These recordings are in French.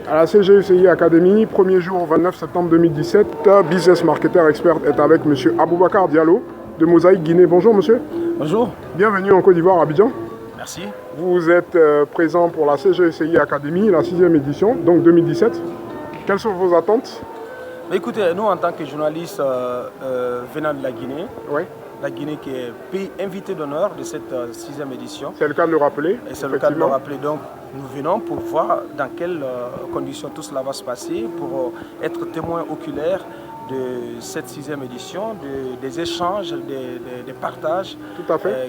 À la CGECI Academy, premier jour 29 septembre 2017, business marketer expert est avec M. Aboubacar Diallo de Mosaïque Guinée. Bonjour monsieur. Bonjour. Bienvenue en Côte d'Ivoire, Abidjan. Merci. Vous êtes présent pour la CGECI Academy, la 6e édition, donc 2017. Quelles sont vos attentes? Écoutez, nous en tant que journalistes venant de la Guinée, ouais. La Guinée qui est pays invité d'honneur de cette 6e édition. C'est le cas de le rappeler. Et c'est le cas de le rappeler. Donc nous venons pour voir dans quelles conditions tout cela va se passer, pour être témoins oculaires de cette 6e édition, des échanges, des partages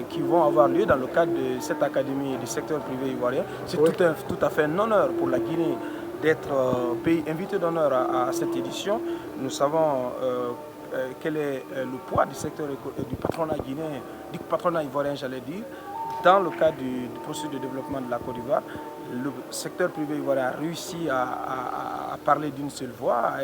qui vont avoir lieu dans le cadre de cette académie du secteur privé ivoirien. C'est tout à fait un honneur pour la Guinée d'être pays invité d'honneur à cette édition. Nous savons quel est le poids du secteur du patronat guinéen, du patronat ivoirien, j'allais dire, dans le cadre du processus de développement de la Côte d'Ivoire. Le secteur privé ivoirien a réussi à parler d'une seule voix, à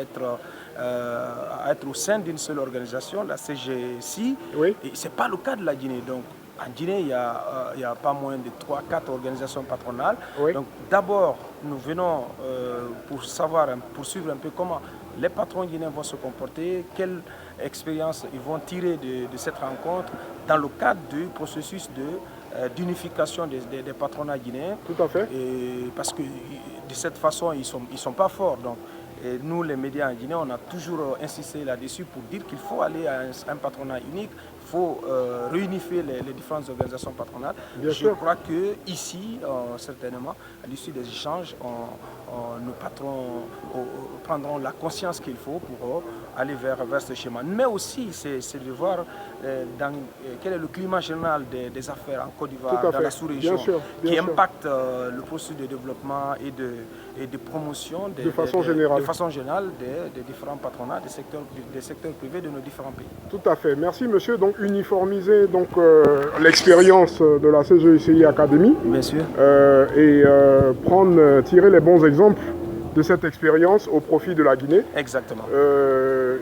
être au sein d'une seule organisation, la CGECI. Et ce n'est pas le cas de la Guinée. Donc, en Guinée, il y a pas moins de 3-4 organisations patronales. Donc d'abord, nous venons pour suivre un peu comment les patrons guinéens vont se comporter, quelle expérience ils vont tirer de cette rencontre dans le cadre du processus d'unification des patronats guinéens. Tout à fait. Et parce que de cette façon, ils sont pas forts. Donc, et nous, les médias en Guinée, on a toujours insisté là-dessus pour dire qu'il faut aller à un patronat unique, il faut réunifier les différentes organisations patronales. Je crois qu'ici, certainement, à l'issue des échanges, nos patrons prendront la conscience qu'il faut pour aller vers ce schéma. Mais aussi, c'est de voir quel est le climat général des affaires en Côte d'Ivoire, dans la sous-région, qui impacte le processus de développement et de promotion de façon générale des différents patronats, des secteurs privés de nos différents pays. Tout à fait. Merci monsieur. Donc uniformiser l'expérience de la CGECI Academy. Bien sûr. Et tirer les bons exemples de cette expérience au profit de la Guinée. Exactement.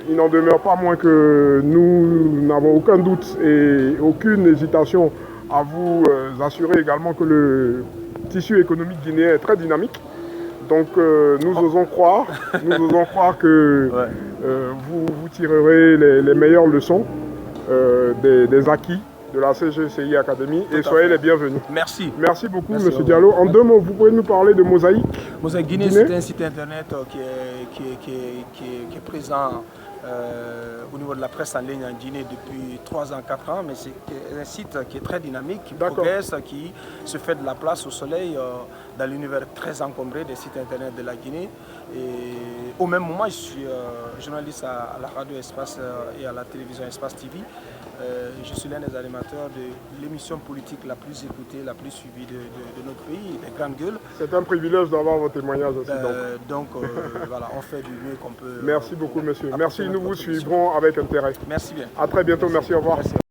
Il n'en demeure pas moins que nous n'avons aucun doute et aucune hésitation à vous assurer également que le tissu économique guinéen est très dynamique. Donc nous osons croire que vous tirerez les meilleures leçons des acquis de la CGECI Academy et soyez les bienvenus. Merci. Merci beaucoup, M. Diallo. En 2 mots, vous pouvez nous parler de Mosaïque? Mosaïque Guinée, c'est un site internet qui est présent au niveau de la presse en ligne en Guinée depuis 3 ans, 4 ans, mais c'est un site qui est très dynamique, qui progresse, qui se fait de la place au soleil dans l'univers très encombré des sites internet de la Guinée. Et au même moment, je suis journaliste à la radio Espace et à la télévision Espace TV. Je suis l'un des animateurs de l'émission politique la plus écoutée, la plus suivie de notre pays, les Grandes Gueules. C'est un privilège d'avoir vos témoignages aussi. Donc voilà, on fait du mieux qu'on peut. Merci beaucoup monsieur. Merci, nous vous suivrons avec intérêt. Merci bien. À très bientôt, merci, au revoir. Merci.